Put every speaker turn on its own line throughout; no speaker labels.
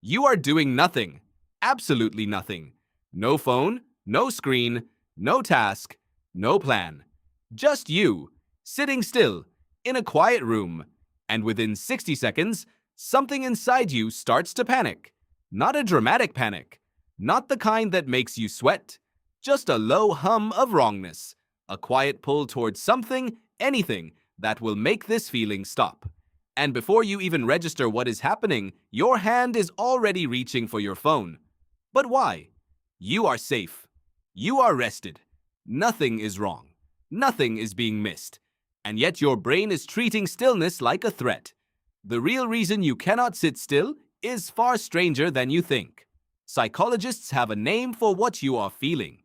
You are doing nothing. Absolutely nothing. No phone, no screen, no task, no plan. Just you, sitting still, in a quiet room. And within 60 seconds, something inside you starts to panic. Not a dramatic panic. Not the kind that makes you sweat. Just a low hum of wrongness. A quiet pull towards something, anything, that will make this feeling stop. And before you even register what is happening, your hand is already reaching for your phone. But why? You are safe. You are rested. Nothing is wrong. Nothing is being missed. And yet your brain is treating stillness like a threat. The real reason you cannot sit still is far stranger than you think. Psychologists have a name for what you are feeling.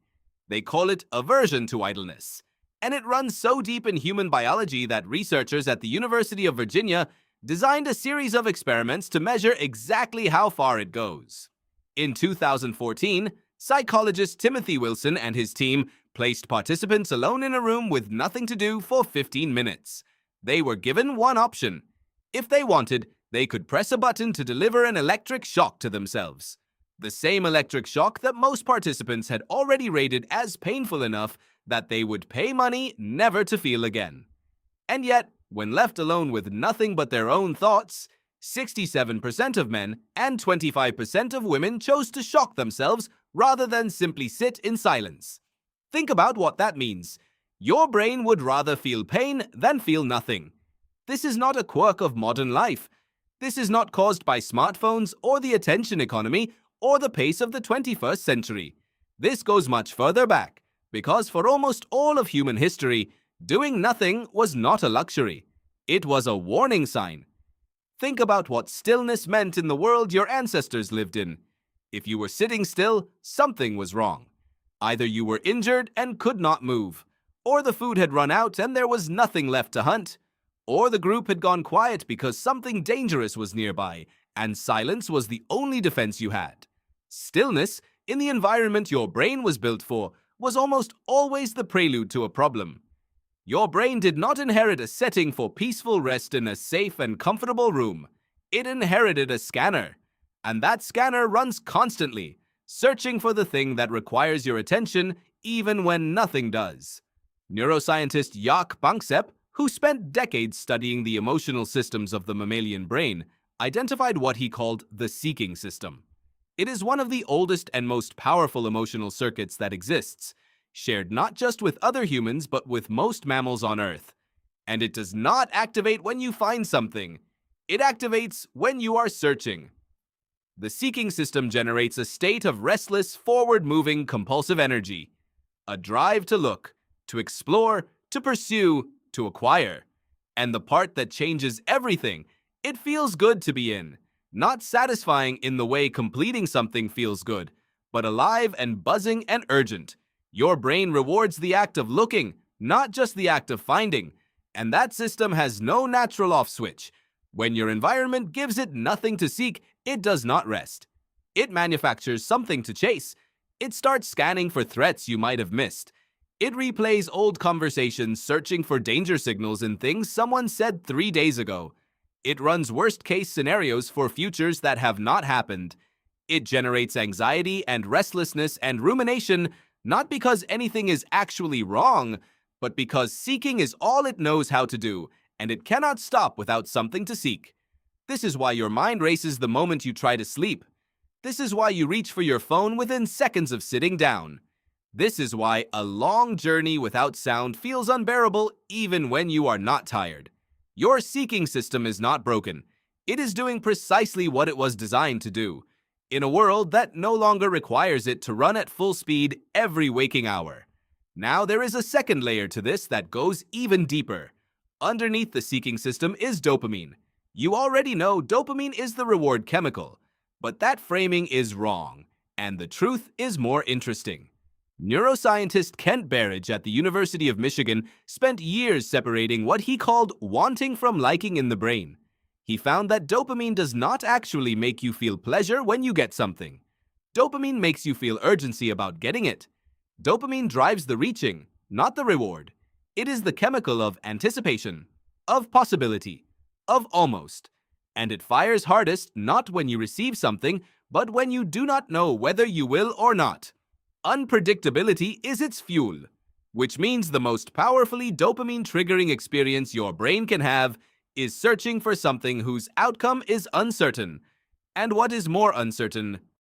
They call it aversion to idleness. And it runs so deep in human biology that researchers at the University of Virginia designed a series of experiments to measure exactly how far it goes. In 2014, psychologist Timothy Wilson and his team placed participants alone in a room with nothing to do for 15 minutes. They were given one option. If they wanted, they could press a button to deliver an electric shock to themselves. The same electric shock that most participants had already rated as painful enough that they would pay money never to feel again. And yet, when left alone with nothing but their own thoughts, 67% of men and 25% of women chose to shock themselves rather than simply sit in silence. Think about what that means. Your brain would rather feel pain than feel nothing. This is not a quirk of modern life. This is not caused by smartphones or the attention economy or the pace of the 21st century. This goes much further back, because for almost all of human history, doing nothing was not a luxury. It was a warning sign. Think about what stillness meant in the world your ancestors lived in. If you were sitting still, something was wrong. Either you were injured and could not move, or the food had run out and there was nothing left to hunt, or the group had gone quiet because something dangerous was nearby, and silence was the only defense you had. Stillness, in the environment your brain was built for, was almost always the prelude to a problem. Your brain did not inherit a setting for peaceful rest in a safe and comfortable room. It inherited a scanner. And that scanner runs constantly, searching for the thing that requires your attention even when nothing does. Neuroscientist Jaak Panksepp, who spent decades studying the emotional systems of the mammalian brain, identified what he called the seeking system. It is one of the oldest and most powerful emotional circuits that exists, shared not just with other humans but with most mammals on Earth. And it does not activate when you find something. It activates when you are searching. The seeking system generates a state of restless, forward-moving, compulsive energy. A drive to look, to explore, to pursue, to acquire. And the part that changes everything, it feels good to be in. Not satisfying in the way completing something feels good, but alive and buzzing and urgent. Your brain rewards the act of looking, not just the act of finding. And that system has no natural off switch. When your environment gives it nothing to seek, it does not rest. It manufactures something to chase. It starts scanning for threats you might have missed. It replays old conversations searching for danger signals in things someone said 3 days ago. It runs worst-case scenarios for futures that have not happened. It generates anxiety and restlessness and rumination, not because anything is actually wrong, but because seeking is all it knows how to do, and it cannot stop without something to seek. This is why your mind races the moment you try to sleep. This is why you reach for your phone within seconds of sitting down. This is why a long journey without sound feels unbearable even when you are not tired. Your seeking system is not broken. It is doing precisely what it was designed to do, in a world that no longer requires it to run at full speed every waking hour. Now there is a second layer to this that goes even deeper. Underneath the seeking system is dopamine. You already know dopamine is the reward chemical, but that framing is wrong, and the truth is more interesting. Neuroscientist Kent Berridge at the University of Michigan spent years separating what he called wanting from liking in the brain. He found that dopamine does not actually make you feel pleasure when you get something. Dopamine makes you feel urgency about getting it. Dopamine drives the reaching, not the reward. It is the chemical of anticipation, of possibility, of almost. And it fires hardest not when you receive something, but when you do not know whether you will or not. Unpredictability is its fuel, which means the most powerfully dopamine-triggering experience your brain can have is searching for something whose outcome is uncertain. And what is more uncertain